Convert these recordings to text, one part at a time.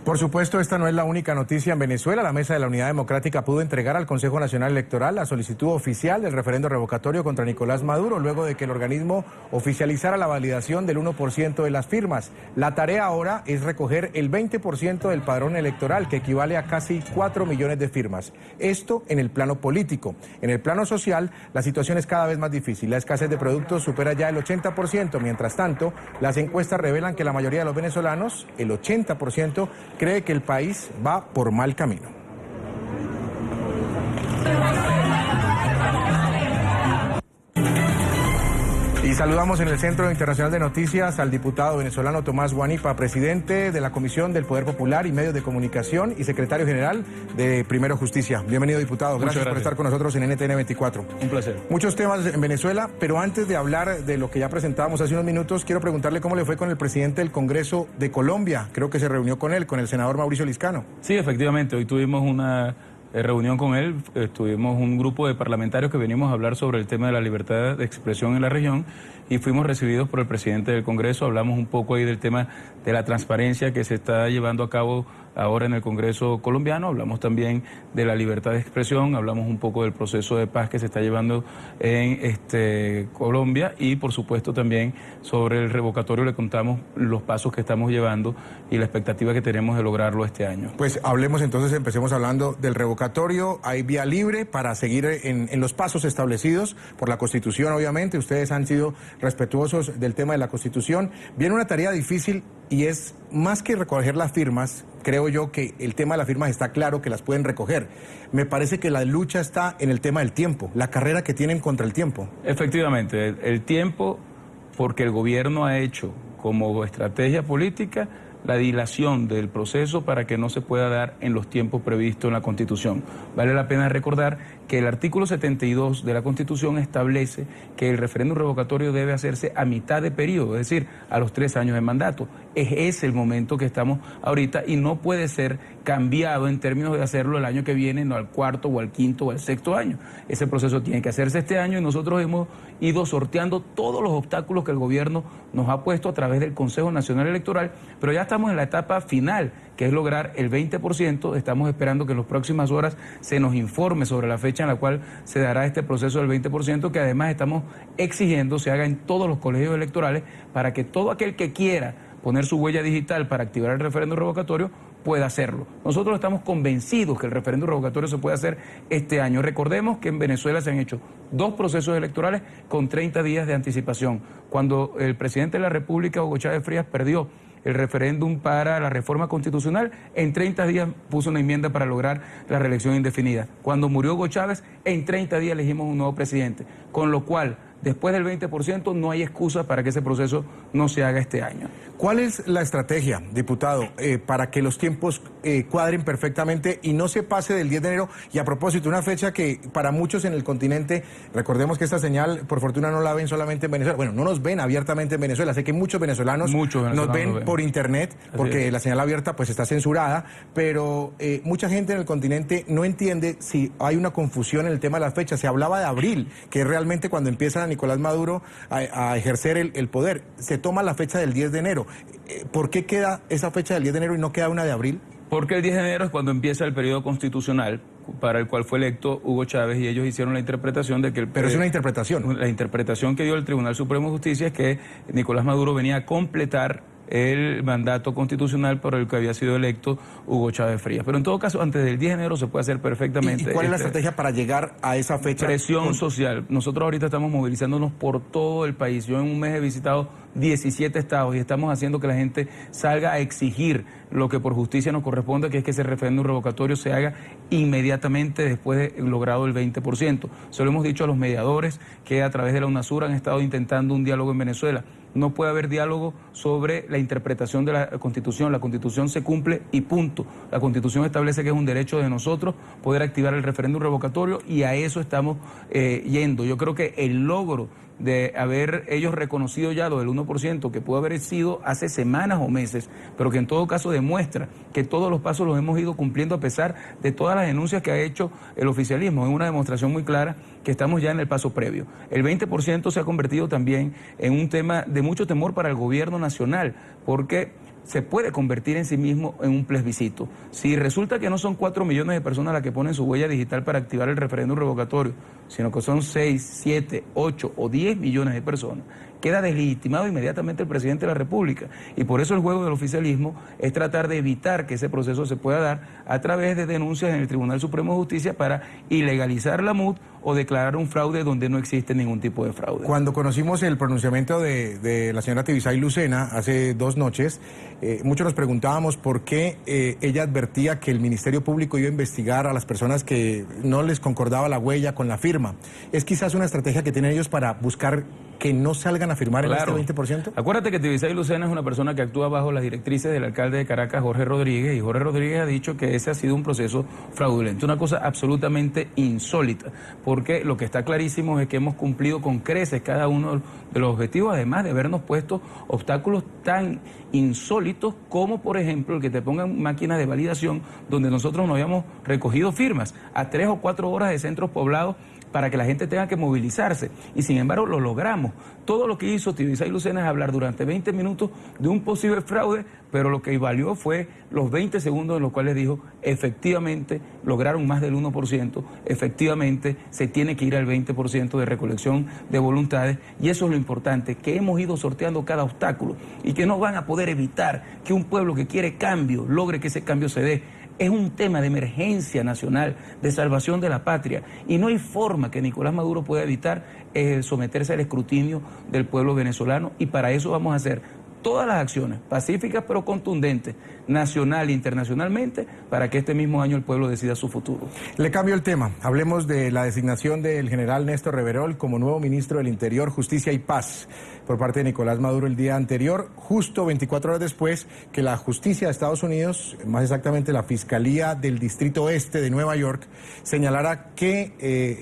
Por supuesto, esta no es la única noticia en Venezuela. La Mesa de la Unidad Democrática pudo entregar al Consejo Nacional Electoral la solicitud oficial del referendo revocatorio contra Nicolás Maduro, luego de que el organismo oficializara la validación del 1% de las firmas. La tarea ahora es recoger el 20% del padrón electoral, que equivale a casi 4 millones de firmas. Esto en el plano político. En el plano social, la situación es cada vez más difícil. La escasez de productos supera ya el 80%. Mientras tanto, las encuestas revelan que la mayoría de los venezolanos, el 80%, cree que el país va por mal camino. Y saludamos en el Centro Internacional de Noticias al diputado venezolano Tomás Guanipa, presidente de la Comisión del Poder Popular y Medios de Comunicación y secretario general de Primero Justicia. Bienvenido, diputado. Gracias por estar con nosotros en NTN 24. Un placer. Muchos temas en Venezuela, pero antes de hablar de lo que ya presentábamos hace unos minutos, quiero preguntarle cómo le fue con el presidente del Congreso de Colombia. Creo que se reunió con él, con el senador Mauricio Liscano. Sí, efectivamente. Hoy tuvimos una reunión con él, estuvimos un grupo de parlamentarios que venimos a hablar sobre el tema de la libertad de expresión en la región y fuimos recibidos por el presidente del Congreso. Hablamos un poco ahí del tema de la transparencia que se está llevando a cabo ahora en el Congreso colombiano, hablamos también de la libertad de expresión, hablamos un poco del proceso de paz que se está llevando en Colombia y por supuesto también sobre el revocatorio le contamos los pasos que estamos llevando y la expectativa que tenemos de lograrlo este año. Pues hablemos entonces, empecemos hablando del revocatorio. Hay vía libre para seguir en los pasos establecidos por la Constitución, obviamente. Ustedes han sido respetuosos del tema de la Constitución. Viene una tarea difícil y es más que recoger las firmas. Creo yo que el tema de las firmas está claro que las pueden recoger. Me parece que la lucha está en el tema del tiempo, la carrera que tienen contra el tiempo. Efectivamente, el tiempo, porque el gobierno ha hecho como estrategia política la dilación del proceso para que no se pueda dar en los tiempos previstos en la Constitución. Vale la pena recordar que el artículo 72 de la Constitución establece que el referéndum revocatorio debe hacerse a mitad de periodo, es decir, a los 3 años de mandato. Es el momento que estamos ahorita y no puede ser cambiado en términos de hacerlo el año que viene, no al 4º o al 5º o al 6º año. Ese proceso tiene que hacerse este año y nosotros hemos ido sorteando todos los obstáculos que el gobierno nos ha puesto a través del Consejo Nacional Electoral, pero ya estamos en la etapa final, que es lograr el 20%. Estamos esperando que en las próximas horas se nos informe sobre la fecha en la cual se dará este proceso del 20%, que además estamos exigiendo se haga en todos los colegios electorales para que todo aquel que quiera poner su huella digital para activar el referéndum revocatorio pueda hacerlo. Nosotros estamos convencidos que el referéndum revocatorio se puede hacer este año. Recordemos que en Venezuela se han hecho 2 procesos electorales con 30 días de anticipación. Cuando el presidente de la República, Hugo Chávez Frías, perdió el referéndum para la reforma constitucional, en 30 días puso una enmienda para lograr la reelección indefinida. Cuando murió Hugo Chávez, en 30 días elegimos un nuevo presidente, con lo cual después del 20% no hay excusa para que ese proceso no se haga este año. ¿Cuál es la estrategia, diputado, para que los tiempos cuadren perfectamente y no se pase del 10 de enero? Y a propósito, una fecha que para muchos en el continente, recordemos que esta señal, por fortuna, no la ven solamente en Venezuela. Bueno, no nos ven abiertamente en Venezuela. Sé que muchos venezolanos nos ven por internet, porque la señal abierta pues está censurada, pero mucha gente en el continente no entiende si hay una confusión en el tema de las fechas. Se hablaba de abril, que es realmente cuando empieza Nicolás Maduro a ejercer el poder. Se toma la fecha del 10 de enero. ¿Por qué queda esa fecha del 10 de enero y no queda una de abril? Porque el 10 de enero es cuando empieza el periodo constitucional para el cual fue electo Hugo Chávez y ellos hicieron la interpretación de que Pero es una interpretación. La interpretación que dio el Tribunal Supremo de Justicia es que Nicolás Maduro venía a completar el mandato constitucional por el que había sido electo Hugo Chávez Frías. Pero en todo caso, antes del 10 de enero se puede hacer perfectamente. ¿Y cuál es la estrategia para llegar a esa fecha? Presión social. Nosotros ahorita estamos movilizándonos por todo el país. Yo en un mes he visitado 17 estados y estamos haciendo que la gente salga a exigir lo que por justicia nos corresponde, que es que ese referéndum revocatorio se haga inmediatamente después de logrado el 20%. Se lo hemos dicho a los mediadores que a través de la UNASUR han estado intentando un diálogo en Venezuela. No puede haber diálogo sobre la interpretación de la Constitución. La Constitución se cumple y punto. La Constitución establece que es un derecho de nosotros poder activar el referéndum revocatorio y a eso estamos yendo. Yo creo que el logro de haber ellos reconocido ya lo del 1%, que pudo haber sido hace semanas o meses, pero que en todo caso demuestra que todos los pasos los hemos ido cumpliendo a pesar de todas las denuncias que ha hecho el oficialismo. Es una demostración muy clara que estamos ya en el paso previo. El 20% se ha convertido también en un tema de mucho temor para el gobierno nacional, porque se puede convertir en sí mismo en un plebiscito. Si resulta que no son 4 millones de personas las que ponen su huella digital para activar el referéndum revocatorio, sino que son 6, 7, 8 o 10 millones de personas, queda deslegitimado inmediatamente el presidente de la República. Y por eso el juego del oficialismo es tratar de evitar que ese proceso se pueda dar a través de denuncias en el Tribunal Supremo de Justicia para ilegalizar la MUD o declarar un fraude donde no existe ningún tipo de fraude. Cuando conocimos el pronunciamiento de la señora Tibisay Lucena hace 2 noches, muchos nos preguntábamos por qué ella advertía que el Ministerio Público iba a investigar a las personas que no les concordaba la huella con la firma. ¿Es quizás una estrategia que tienen ellos para buscar que no salgan a firmar en este 20%? Acuérdate que Tibisay Lucena es una persona que actúa bajo las directrices del alcalde de Caracas, Jorge Rodríguez, y Jorge Rodríguez ha dicho que ese ha sido un proceso fraudulento, una cosa absolutamente insólita, porque lo que está clarísimo es que hemos cumplido con creces cada uno de los objetivos, además de habernos puesto obstáculos tan insólitos como, por ejemplo, el que te pongan máquinas de validación donde nosotros no habíamos recogido firmas a 3 o 4 horas de centros poblados para que la gente tenga que movilizarse, y sin embargo lo logramos. Todo lo que hizo Tibisay Lucena es hablar durante 20 minutos de un posible fraude, pero lo que valió fue los 20 segundos en los cuales dijo, efectivamente lograron más del 1%, efectivamente se tiene que ir al 20% de recolección de voluntades, y eso es lo importante, que hemos ido sorteando cada obstáculo y que no van a poder evitar que un pueblo que quiere cambio logre que ese cambio se dé. Es un tema de emergencia nacional, de salvación de la patria, y no hay forma que Nicolás Maduro pueda evitar someterse al escrutinio del pueblo venezolano, y para eso vamos a hacer todas las acciones pacíficas pero contundentes, nacional e internacionalmente, para que este mismo año el pueblo decida su futuro. Le cambio el tema. Hablemos de la designación del general Néstor Reverol como nuevo ministro del Interior, Justicia y Paz por parte de Nicolás Maduro el día anterior, justo 24 horas después que la justicia de Estados Unidos, más exactamente la Fiscalía del Distrito Oeste de Nueva York, señalara que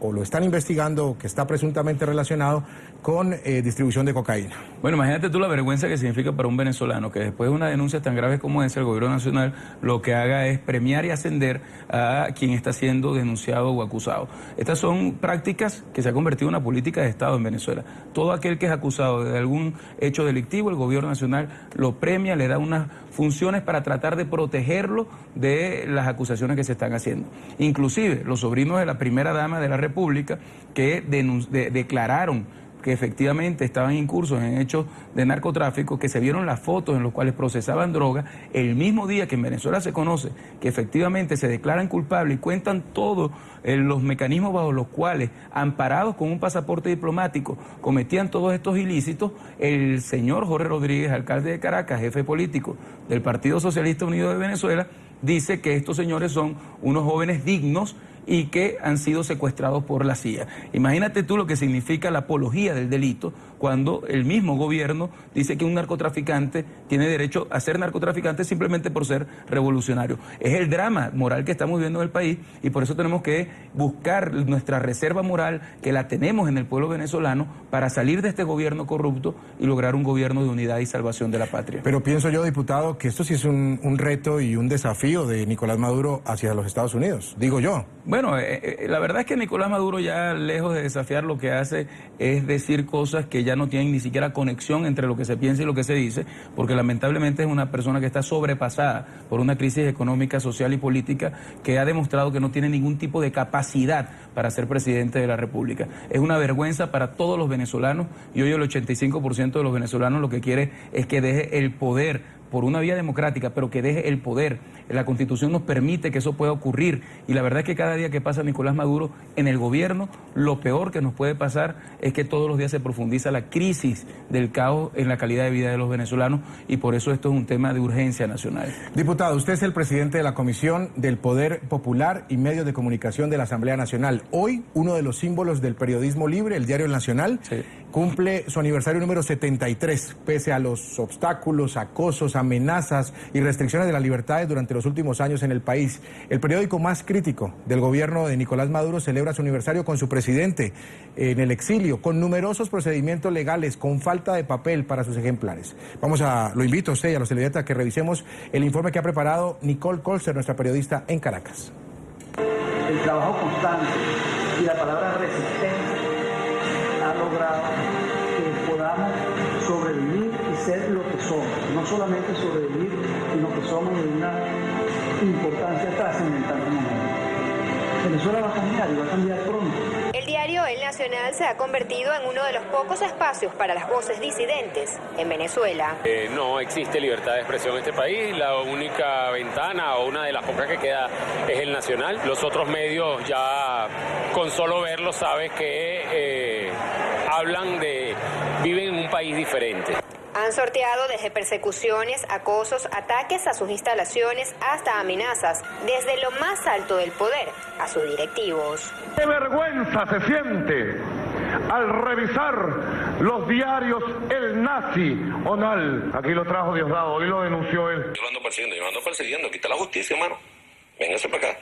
lo están investigando, que está presuntamente relacionado con distribución de cocaína. Bueno, imagínate tú la vergüenza que significa para un venezolano que después de una denuncia tan grave como esa, el gobierno nacional lo que haga es premiar y ascender a quien está siendo denunciado o acusado. Estas son prácticas que se ha convertido en una política de Estado en Venezuela. Todo aquel que es acusado de algún hecho delictivo, el gobierno nacional lo premia, le da unas funciones para tratar de protegerlo de las acusaciones que se están haciendo. Inclusive los sobrinos de la primera dama de la República que declararon que efectivamente estaban incursos en hechos de narcotráfico, que se vieron las fotos en las cuales procesaban droga, el mismo día que en Venezuela se conoce que efectivamente se declaran culpables y cuentan todos los mecanismos bajo los cuales, amparados con un pasaporte diplomático, cometían todos estos ilícitos, el señor Jorge Rodríguez, alcalde de Caracas, jefe político del Partido Socialista Unido de Venezuela, dice que estos señores son unos jóvenes dignos y que han sido secuestrados por la CIA. Imagínate tú lo que significa la apología del delito cuando el mismo gobierno dice que un narcotraficante tiene derecho a ser narcotraficante simplemente por ser revolucionario. Es el drama moral que estamos viviendo en el país, y por eso tenemos que buscar nuestra reserva moral, que la tenemos en el pueblo venezolano, para salir de este gobierno corrupto y lograr un gobierno de unidad y salvación de la patria. Pero pienso yo, diputado, que esto sí es un reto y un desafío de Nicolás Maduro hacia los Estados Unidos, digo yo. Bueno, la verdad es que Nicolás Maduro, ya lejos de desafiar, lo que hace es decir cosas que ya no tienen ni siquiera conexión entre lo que se piensa y lo que se dice, porque lamentablemente es una persona que está sobrepasada por una crisis económica, social y política que ha demostrado que no tiene ningún tipo de capacidad para ser presidente de la República. Es una vergüenza para todos los venezolanos, y hoy el 85% de los venezolanos lo que quiere es que deje el poder por una vía democrática, pero que deje el poder. La Constitución nos permite que eso pueda ocurrir, y la verdad es que cada día que pasa Nicolás Maduro en el gobierno, lo peor que nos puede pasar es que todos los días se profundiza la crisis del caos en la calidad de vida de los venezolanos, y por eso esto es un tema de urgencia nacional. Diputado, usted es el presidente de la Comisión del Poder Popular y Medios de Comunicación de la Asamblea Nacional. Hoy, uno de los símbolos del periodismo libre, el Diario El Nacional, sí, cumple su aniversario número 73, pese a los obstáculos, acosos, amenazas y restricciones de las libertades durante los últimos años en el país. El periódico más crítico del gobierno de Nicolás Maduro celebra su aniversario con su presidente en el exilio, con numerosos procedimientos legales, con falta de papel para sus ejemplares. Lo invito a usted y a los televidentes a que revisemos el informe que ha preparado Nicole Colster, nuestra periodista en Caracas. El trabajo constante y la palabra resistencia ha logrado que podamos sobrevivir y ser lo que somos, no solamente sobrevivir, sino que somos de una importancia trascendental como mundo. Venezuela va a cambiar y va a cambiar pronto. El diario El Nacional se ha convertido en uno de los pocos espacios para las voces disidentes en Venezuela. No existe libertad de expresión en este país, la única ventana o una de las pocas que queda es El Nacional. Los otros medios ya con solo verlo sabes que viven en un país diferente. Han sorteado desde persecuciones, acosos, ataques a sus instalaciones hasta amenazas, desde lo más alto del poder a sus directivos. ¡Qué vergüenza se siente al revisar los diarios El Nazi Onal! Aquí lo trajo Diosdado, hoy lo denunció él. Yo lo ando persiguiendo, aquí está la justicia, hermano. Véngase para acá.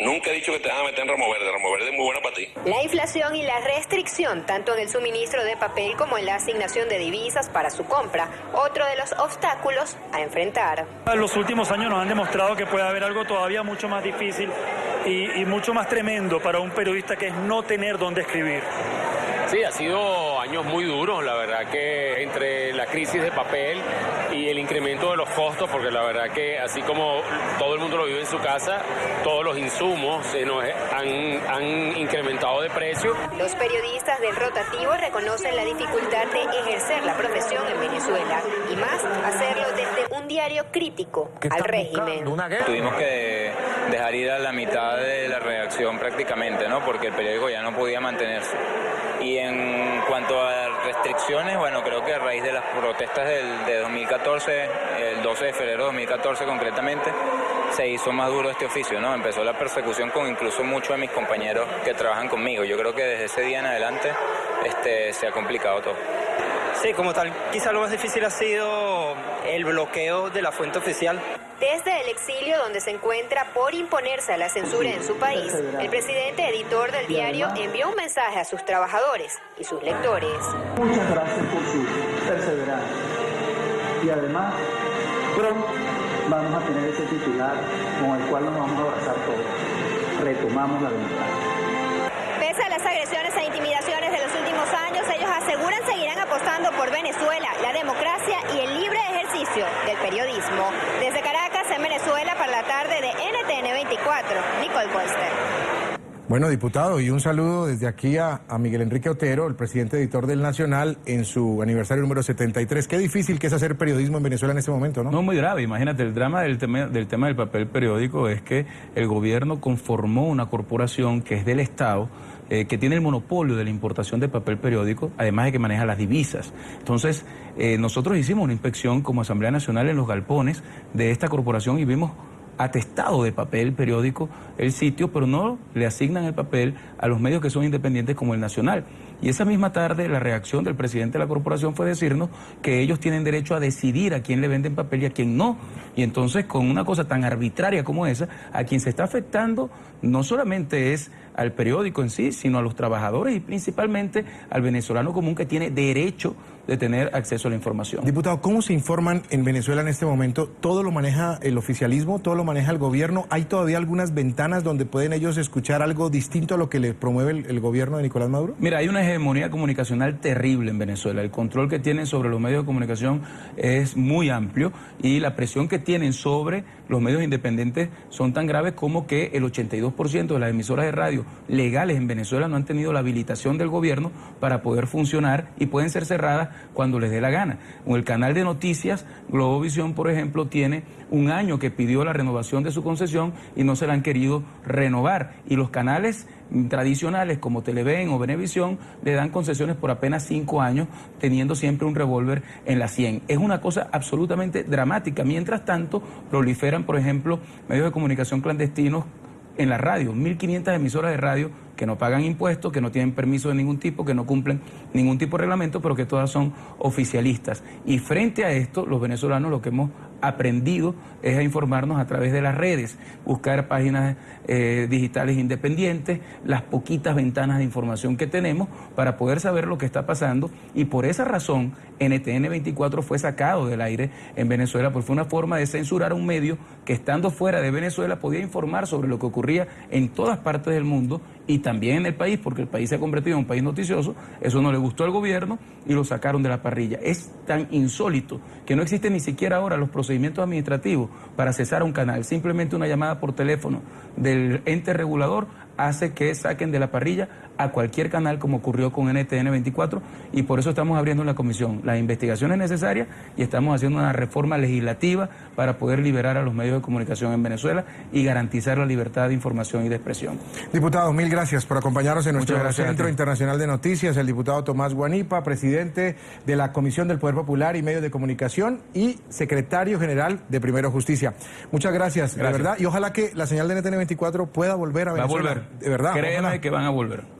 Nunca he dicho que te van a meter en Ramo Verde es muy buena para ti. La inflación y la restricción, tanto en el suministro de papel como en la asignación de divisas para su compra, otro de los obstáculos a enfrentar. Los últimos años nos han demostrado que puede haber algo todavía mucho más difícil y mucho más tremendo para un periodista, que es no tener dónde escribir. Sí, ha sido años muy duros, la verdad que entre la crisis de papel y el incremento de los costos, porque la verdad que así como todo el mundo lo vive en su casa, todos los insumos se nos han incrementado de precio. Los periodistas del rotativo reconocen la dificultad de ejercer la profesión en Venezuela y más hacerlo desde un diario crítico al régimen. Tuvimos que dejar ir a la mitad de la redacción prácticamente, ¿no? Porque el periódico ya no podía mantenerse. Y en cuanto a restricciones, bueno, creo que a raíz de las protestas de 2014, el 12 de febrero de 2014 concretamente, se hizo más duro este oficio, ¿no? Empezó la persecución con incluso muchos de mis compañeros que trabajan conmigo. Yo creo que desde ese día en adelante se ha complicado todo. Sí, como tal, quizá lo más difícil ha sido el bloqueo de la fuente oficial. Desde el exilio donde se encuentra por imponerse a la censura en su país, el presidente editor del diario envió un mensaje a sus trabajadores y sus lectores. Muchas gracias por su perseverancia. Y además, pronto vamos a tener ese titular con el cual nos vamos a abrazar todos. Retomamos la democracia. Pese a las agresiones e intimidaciones de los últimos años, ellos aseguran seguirán apostando por Venezuela, la democracia y el libre ejercicio del periodismo. Desde Caracas, en Venezuela, para la tarde de NTN 24, Nicole Bolster. Bueno, diputado, y un saludo desde aquí a Miguel Enrique Otero, el presidente editor del Nacional, en su aniversario número 73. Qué difícil que es hacer periodismo en Venezuela en este momento, ¿no? No, muy grave. Imagínate, el drama del tema del papel periódico es que el gobierno conformó una corporación que es del Estado, que tiene el monopolio de la importación de papel periódico, además de que maneja las divisas. Entonces, nosotros hicimos una inspección como Asamblea Nacional en los galpones de esta corporación y vimos atestado de papel periódico el sitio, pero no le asignan el papel a los medios que son independientes como el Nacional. Y esa misma tarde la reacción del presidente de la corporación fue decirnos que ellos tienen derecho a decidir a quién le venden papel y a quién no. Y entonces, con una cosa tan arbitraria como esa, a quien se está afectando no solamente es al periódico en sí, sino a los trabajadores y principalmente al venezolano común que tiene derecho de tener acceso a la información. Diputado, ¿cómo se informan en Venezuela en este momento? ¿Todo lo maneja el oficialismo? ¿Todo lo maneja el gobierno? ¿Hay todavía algunas ventanas donde pueden ellos escuchar algo distinto a lo que le promueve el gobierno de Nicolás Maduro? Mira, hay una hegemonía comunicacional terrible en Venezuela. El control que tienen sobre los medios de comunicación es muy amplio y la presión que tienen sobre los medios independientes son tan graves como que el 82% de las emisoras de radio legales en Venezuela no han tenido la habilitación del gobierno para poder funcionar y pueden ser cerradas cuando les dé la gana. El canal de noticias Globovisión, por ejemplo, tiene un año que pidió la renovación de su concesión y no se la han querido renovar. Y los canales tradicionales como Televen o Venevisión le dan concesiones por apenas 5 años, teniendo siempre un revólver en la 100. Es una cosa absolutamente dramática. Mientras tanto, proliferan, por ejemplo, medios de comunicación clandestinos en la radio, 1.500 emisoras de radio que no pagan impuestos, que no tienen permiso de ningún tipo, que no cumplen ningún tipo de reglamento, pero que todas son oficialistas. Y frente a esto, los venezolanos lo que hemos aprendido es a informarnos a través de las redes, buscar páginas digitales independientes, las poquitas ventanas de información que tenemos para poder saber lo que está pasando, y por esa razón NTN 24 fue sacado del aire en Venezuela, porque fue una forma de censurar a un medio que estando fuera de Venezuela podía informar sobre lo que ocurría en todas partes del mundo y también en el país, porque el país se ha convertido en un país noticioso. Eso no le gustó al gobierno y lo sacaron de la parrilla. Es tan insólito que no existen ni siquiera ahora los procedimientos administrativos para cesar a un canal. Simplemente una llamada por teléfono del ente regulador hace que saquen de la parrilla a cualquier canal, como ocurrió con NTN 24, y por eso estamos abriendo en la comisión las investigaciones necesarias y estamos haciendo una reforma legislativa para poder liberar a los medios de comunicación en Venezuela y garantizar la libertad de información y de expresión. Diputado, mil gracias por acompañarnos en nuestro Centro Internacional de Noticias. El diputado Tomás Guanipa, presidente de la Comisión del Poder Popular y Medios de Comunicación y secretario general de Primero Justicia. Muchas gracias, de verdad, y ojalá que la señal de NTN 24 pueda volver a Venezuela. Va a volver. De verdad. Créeme ojalá. que van a volver.